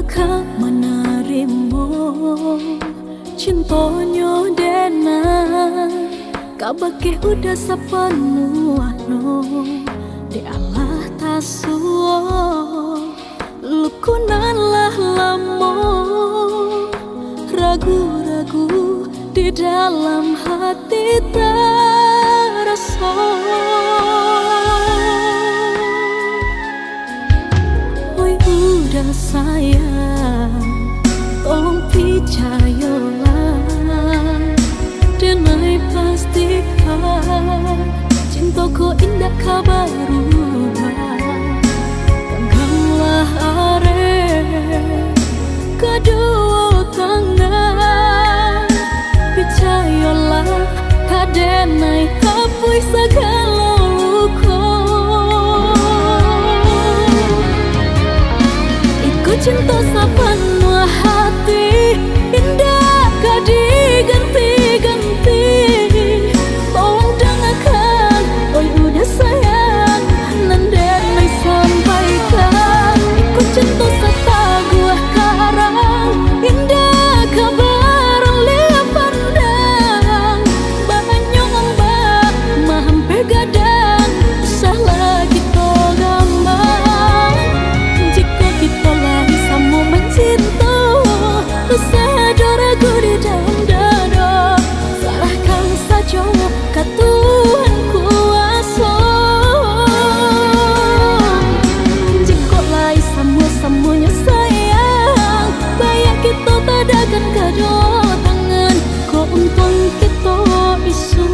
Kau menerima cintonyo dena kabake udah sepenuhno di Allah tasuo lukunan lah lamo ragu-ragu di dalam hati terasa. Oi udah sayang, tolong percayalah, denai pastikan cintaku indah kabaru. Genggamlah are kedua tangan, percayalah kadenai kapui segala luka. Ikut cinta sepenuh hati, indah gak diganti-ganti. Tolong dengarkan, oi udah sayang, nandenai sampaikan. Ikut cinta serta gua karang, indah kabar lihat pandang. Banyak ombak, mahampe gadang, usah lagi to gampang. Jika kita lagi sama mencinta, usah ada ragu di dalam dada. Salahkan saja ke Tuhan kuasa. Jika lagi sama-samanya sayang, baik kita tadakan kedua tangan. Kau untung kita isu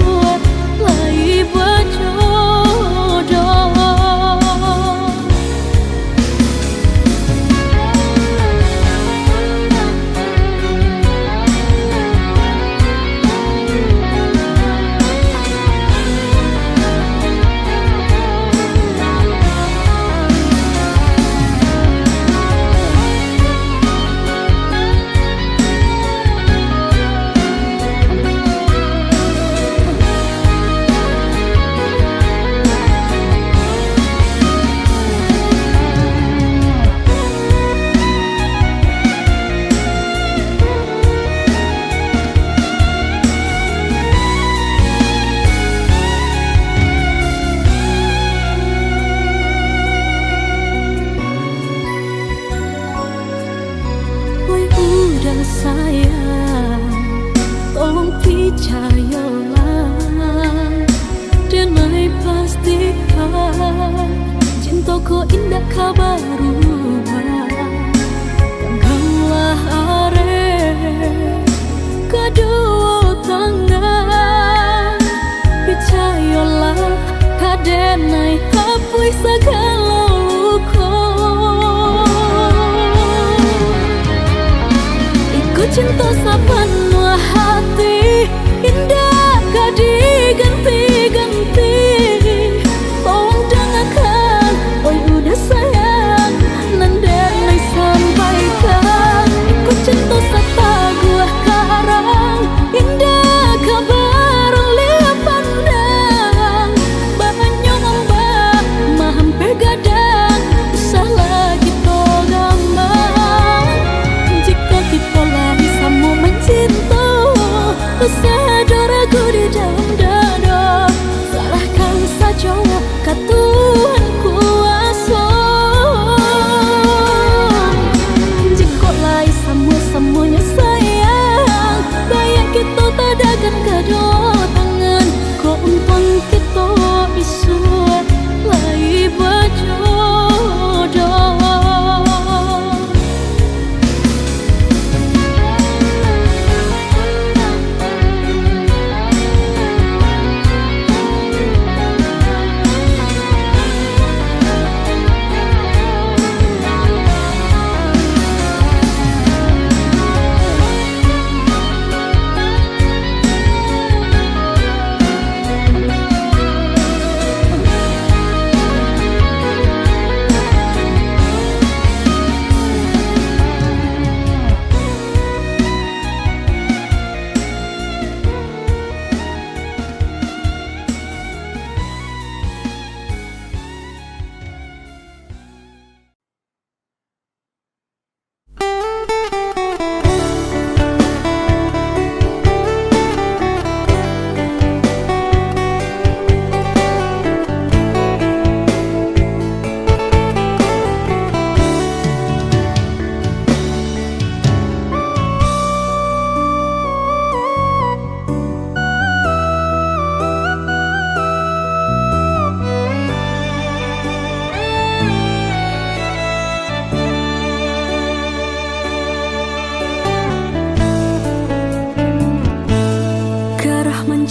lagi berjodoh. Udah sayang, tolong percayalah, denai pastikan cintaku indah kabaru. Genggamlah are kedua tangan, percayalah kadenai hapus segala luka. Cinta sepenuh hati, indah gak diganti-ganti. Tolong dengarkan, oi udah sayang, nandenai sampaikan. Ikut cinta serta gua karang, indah kabar lihat pandang. Banyak ombak, mahampe gadang, usah lagi to gampang. Jika kita lagi sama mencinta,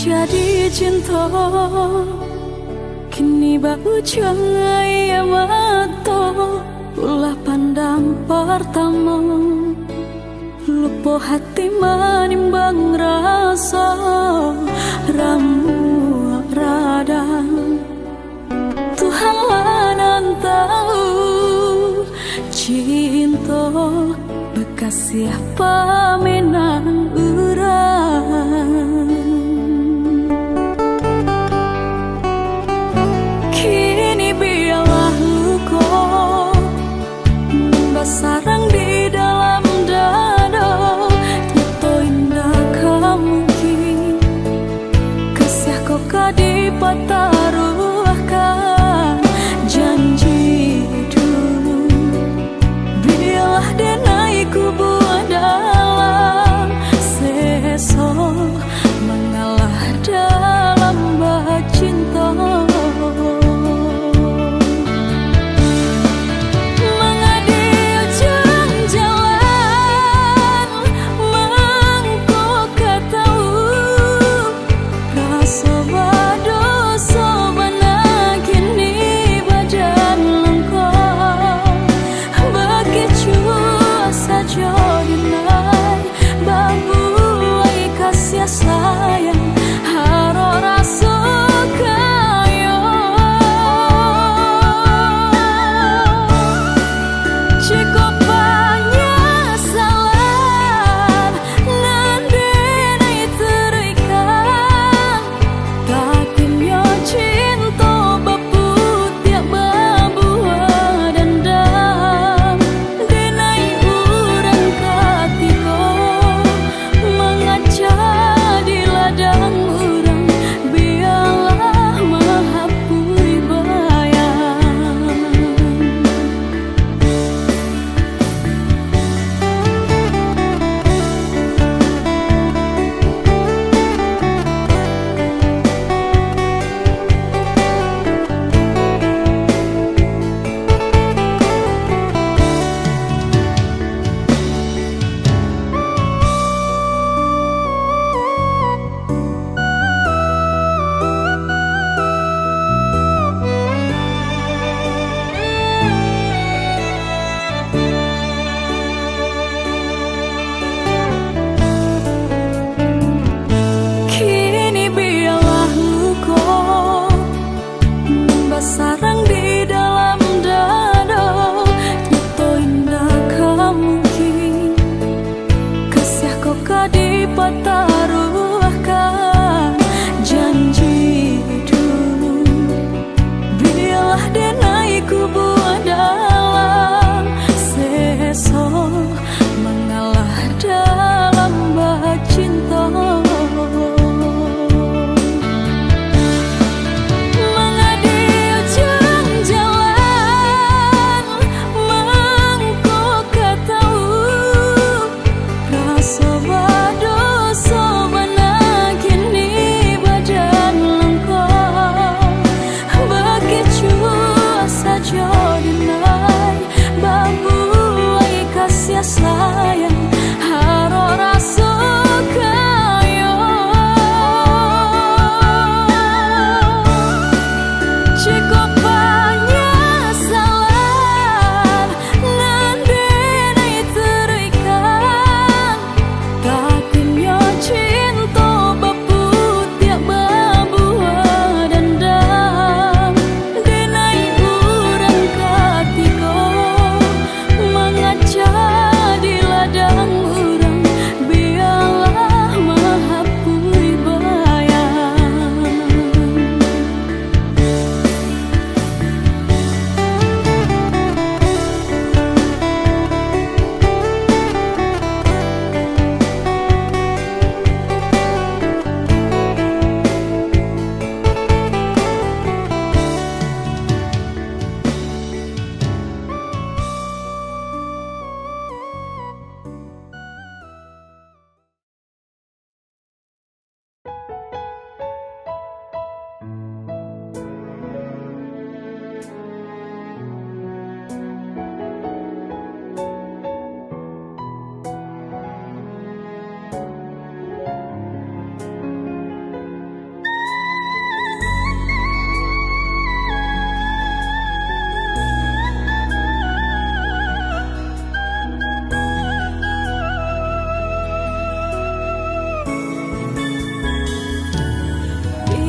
jadi cinta. Kini bau jangai mata ulah pandang pertama. Lupa hati menimbang rasa ramu radang. Tuhan lanan tahu cinta bekas siapa menang urang. Kini biarlah luka membasarang di dalam dada. Nyato indah mungkin kasih kau dipataruhkan janji dulu. Biarlah denai kubu dalam sesok mengalah dalam bacinta. Sobat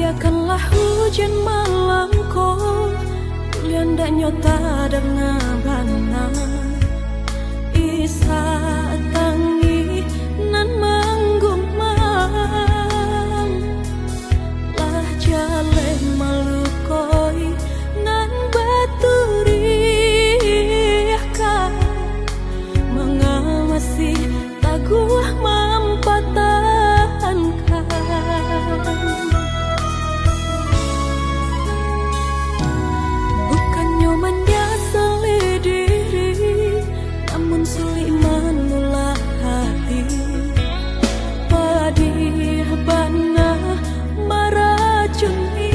biarkanlah hujan malam ko lianda nyota dengan bana isa tangi nan manggumang lah jale malukoi nan baturiahkan mengawasi taguah mampatahankan. Bukannya menyesali diri, namun sulit menolak hati. Pedih bana meracuni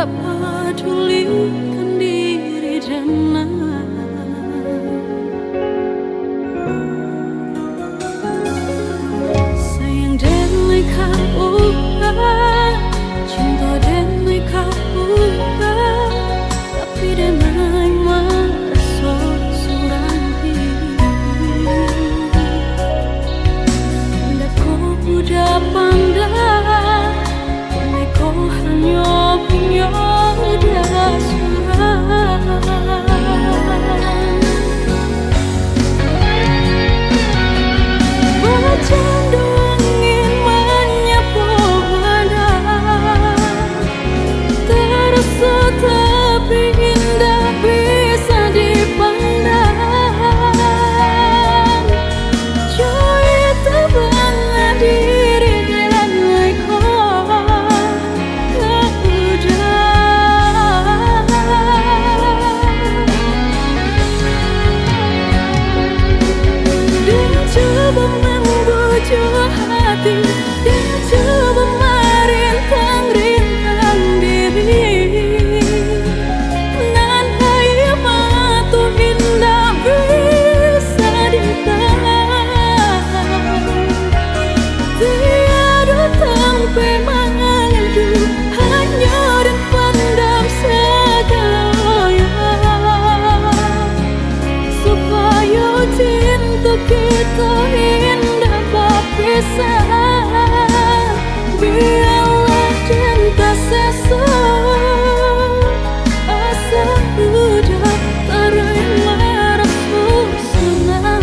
tak pedulikan diri dan sayang dan mereka ubah, cinta dan mereka ubah, tapi dan merasa seorang diri. Dan kau udah pandang, kau hanya punya dasar. Bercanda angin menyapu badan, terasa tapi indah bisa dipandang. Joy terbanglah diri dan kau coba membujuk hati dan coba merintang-rintang diri, nan air mata indah bisa ditahan. Tiada tempat mengadu, hanya dan pandang segala, supaya cinta kita indah berpisah. Biarlah cinta sesat, asa udah terima rasa senang.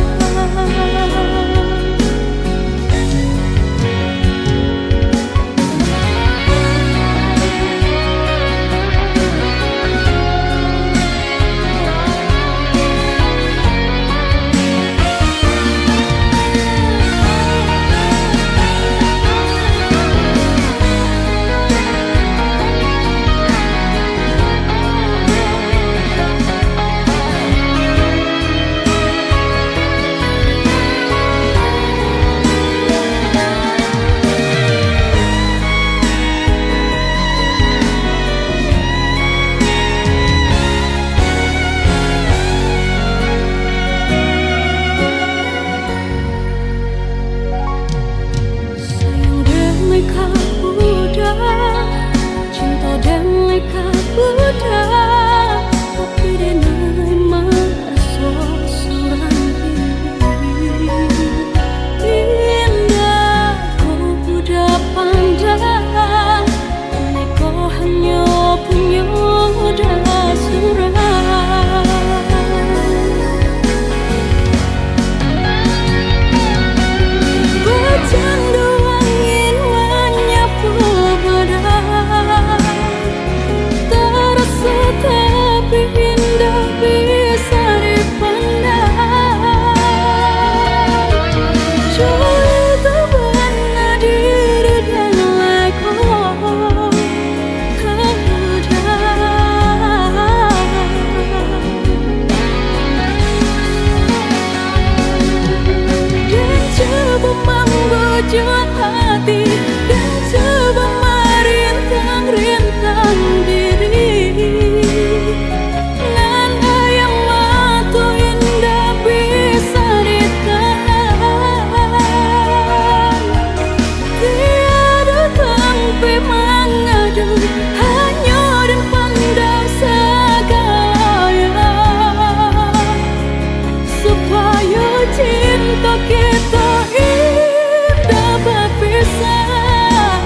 Cinta dan mereka udah, tapi dia merasa seorang diri. Indah kau udah pandang, kau hanya punya dasar. Bercanda angin menyapu badan, terasa tapi indah bisa dipandang. Joy terbanglah diri dan kau dan coba membujuk hati dan coba merintang-rintang diri, nan air mata indah bisa ditahan. Tiada tempat mengadu, hanya dan pandang segala, supaya cinta kita indah berpisah.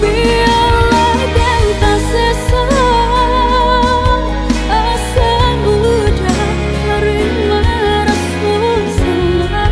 Biarlah dan tak sesat, asa udah terima rasa senang.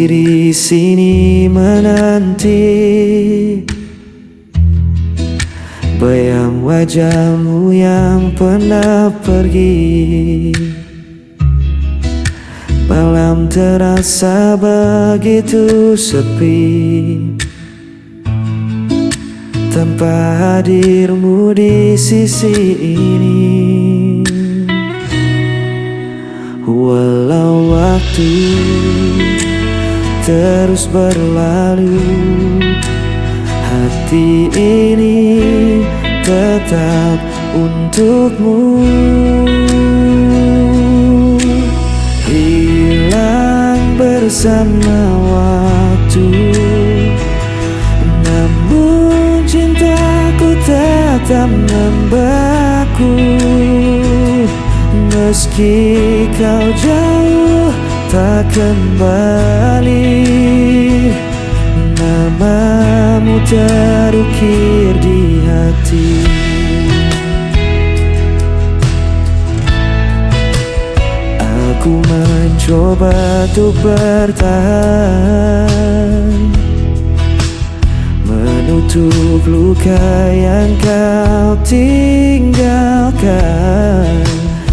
masih di sini menanti bayang wajahmu yang pernah pergi. Malam terasa begitu sepi tanpa hadirmu di sisi ini. Walau waktu terus berlalu, hati ini tetap untukmu. Hilang bersama waktu, namun cintaku tetap membeku. Meski kau jauh tak kembali, namamu terukir di hati. Aku mencoba untuk bertahan, menutup luka yang kau tinggalkan.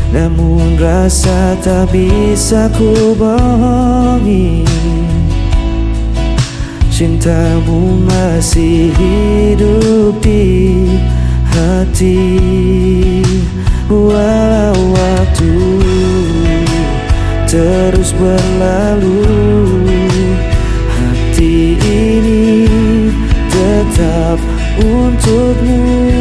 Namun rasa tak bisa ku bohongi, cintamu masih hidup di hati. Walau waktu terus berlalu, hati ini tetap untukmu.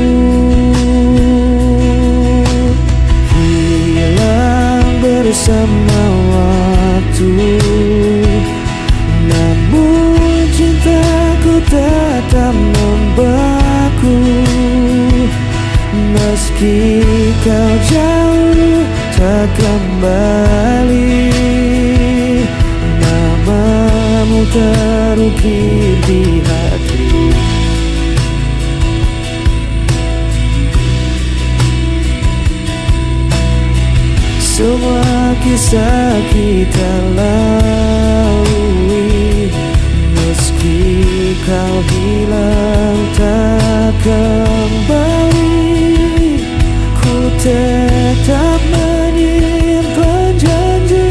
Bersama waktu, namun cintaku tetap membeku. Meski kau jauh tak kembali, namamu terukir di hati. Semua kisah kita lalui, meski kau hilang tak kembali, ku tetap menyimpan janji.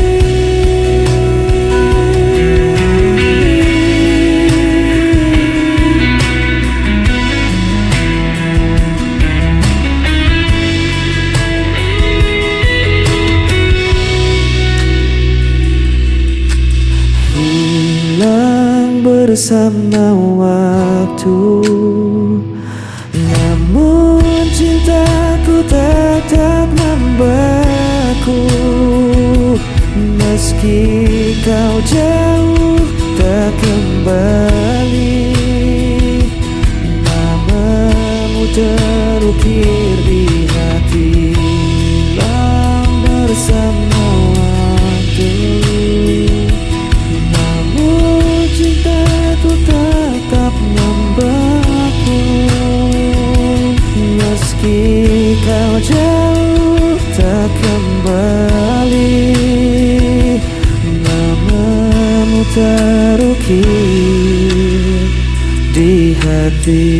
Bersama waktu, namun cintaku tetap membeku. Meski kau jauh tak kembali, namamu terukir di hati. Hilang bersama waktu, cintaku tetap membeku. Meski kau jauh tak kembali, namamu terukir di hati.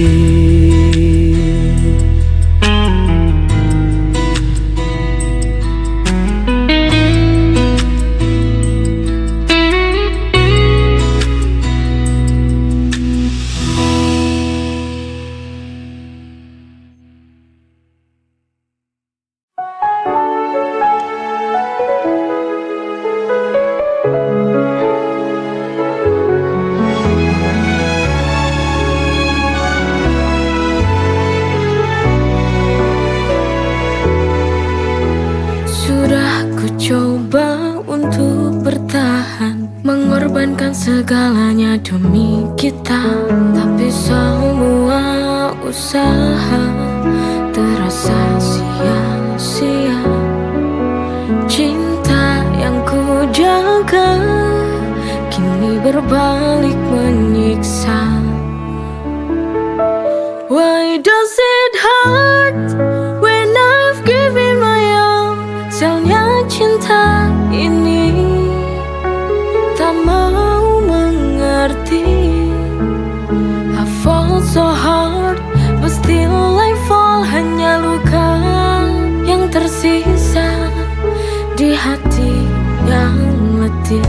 Segalanya demi kita, tapi semua usaha terasa sia-sia. Cinta yang ku jaga kini berbalik menyiksa. Why does it hurt when I've given my all? Sialnya cinta ini tak mau tersisa di hati yang letih.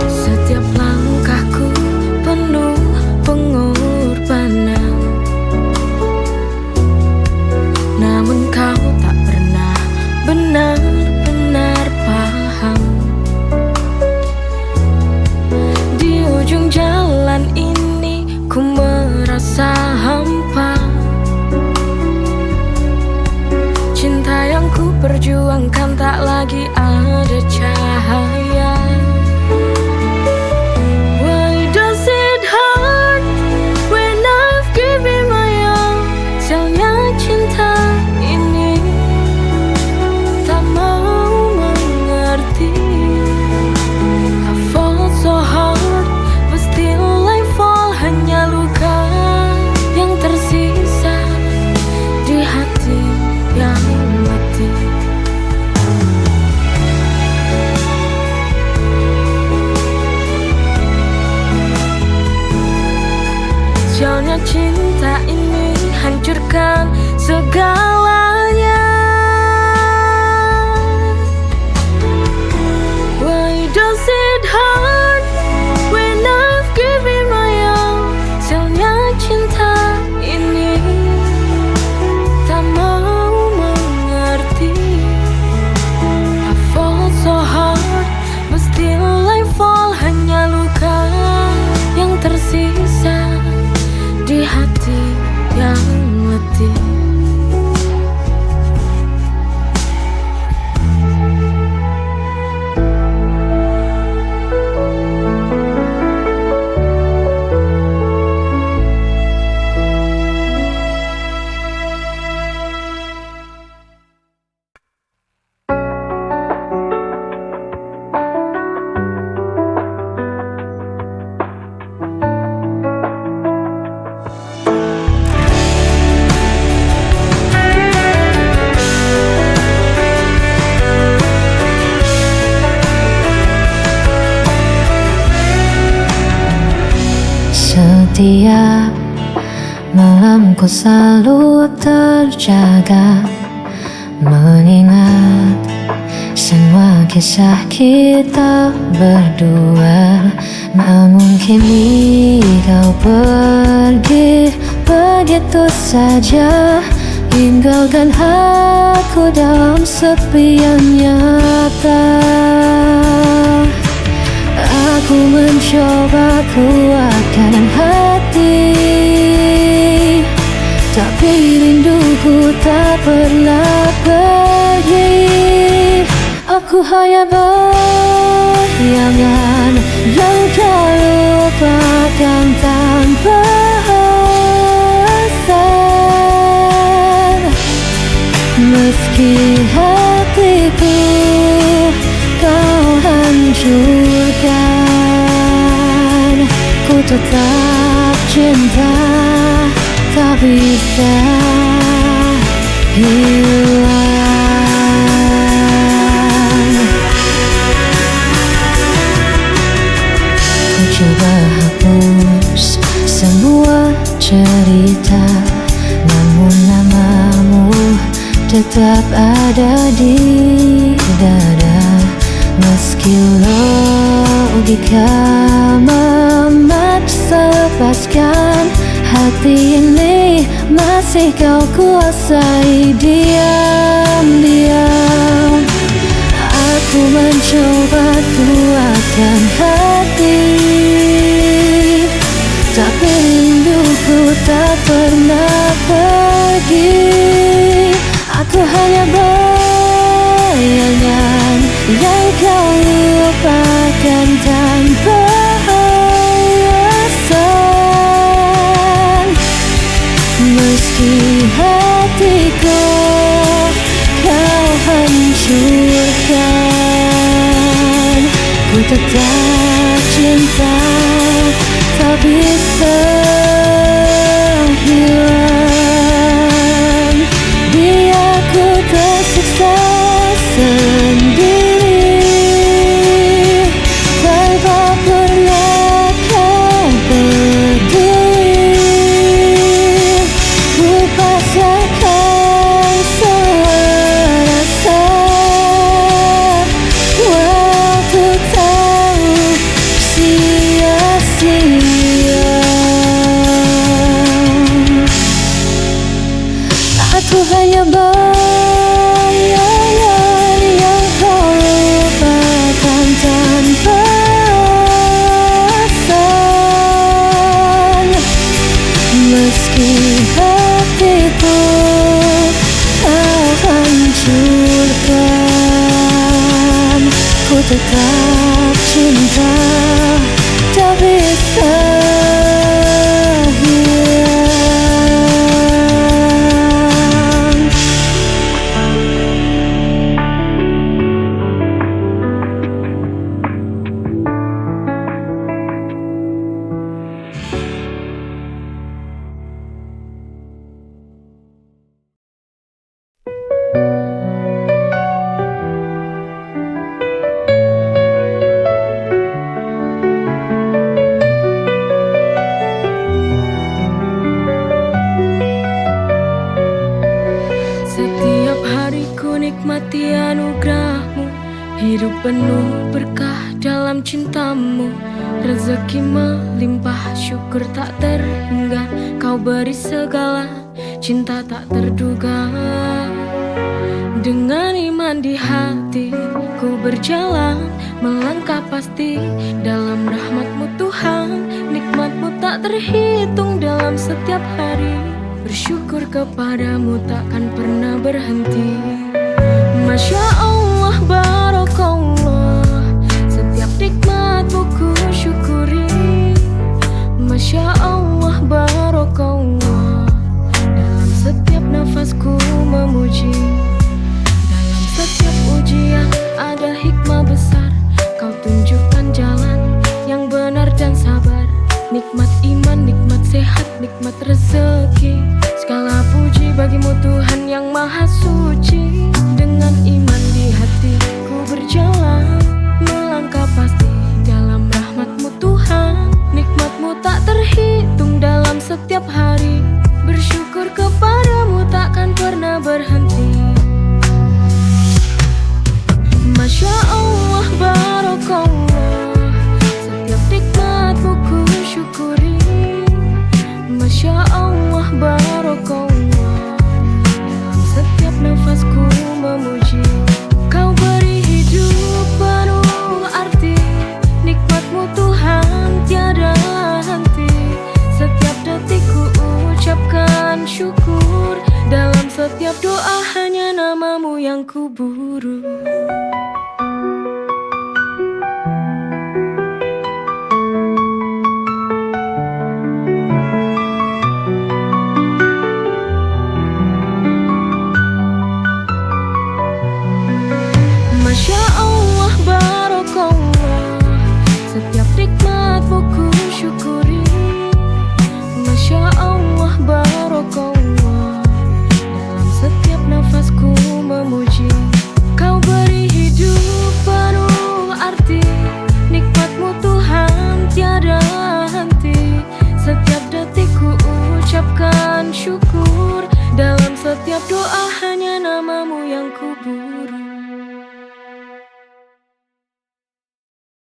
Setiap langkahku penuh pengorbanan, namun kau tak pernah benar-benar paham. Di ujung jalan ini ku merasa hampa. Cinta yang ku perjuangkan tak lagi ada cahaya. Why does it hurt when I've given my all? Sialnya cinta ini tak mau mengerti. I fall so hard, but still I fall. Hanya luka yang tersisa di hati yang mati. Sialnya cinta ini hancurkan segalanya. Why does it hurt when I've given my all? Sialnya cinta ini tak mau mengerti. I fall so hard, but still I fall. Hanya luka yang tersisa di hati yang letih. Setiap malamku selalu terjaga, mengingat semua kisah kita berdua. Namun kini kau pergi begitu saja, tinggalkan aku dalam sepi yang nyata. Aku mencoba kuatkan hati, tapi rinduku tak pernah pergi. Aku hanya bayangan yang kau lupakan tanpa alasan. Meski hatiku kau hancurkan, ku tetap cinta, tak bisa hilang. Ku coba hapus semua cerita, namun namamu tetap ada di dada. Meski logika memaksa lepaskan, hati ini masih kau kuasai diam-diam. Aku mencoba kuatkan hati, tapi rinduku tak pernah pergi. Aku hanya bayangan yang kau lupakan tanpa alasan. Meski hatiku kau hancurkan, ku tetap cinta, tak bisa hilang. Biar ku tersiksa sendiri, tanpa pernah kau peduli. di hatiku kau hancurkan. Ku tetap cinta, tak bisa hilang. Setiap hari ku nikmati anugerahmu, hidup penuh berkah dalam cintamu. Rezeki melimpah, syukur tak terhingga, kau beri segala cinta tak terduga. Dengan iman di hati ku berjalan, melangkah pasti dalam rahmat-Mu Tuhan. Nikmat-Mu tak terhitung dalam setiap hari, bersyukur kepadamu takkan pernah berhenti. Masya Allah, barakallah, setiap nikmat-Mu ku syukuri. Masya Allah, barakallah, dalam setiap nafasku memuji. Dalam setiap ujian ada hikmah besar, kau tunjukkan jalan yang benar dan sabar. Nikmat iman, nikmat sehat, nikmat rezeki, segala puji bagimu Tuhan yang maha suci. Dengan iman di hati ku berjalan, melangkah pasti dalam rahmat-Mu Tuhan. Nikmat-Mu tak terhitung dalam setiap hari, bersyukur kepadamu takkan pernah berhenti. Masya Allah, barakallah, setiap nikmat-Mu ku syukuri. Masya Allah, barakallah, dalam setiap nafasku memuji. Kau beri hidup penuh arti, nikmat-Mu Tuhan tiada henti. Setiap detik ku ucapkan syukur, dalam setiap doa hanya nama-Mu yang ku buru. Masya Allah, barakallah, setiap nikmat-Mu ku syukuri. Masya Allah, barakallah, dalam setiap nafasku memuji. Kau beri hidup penuh arti, nikmat-Mu Tuhan tiada henti. Setiap detik ku ucapkan syukur, dalam setiap doa hanya nama-Mu yang ku buru.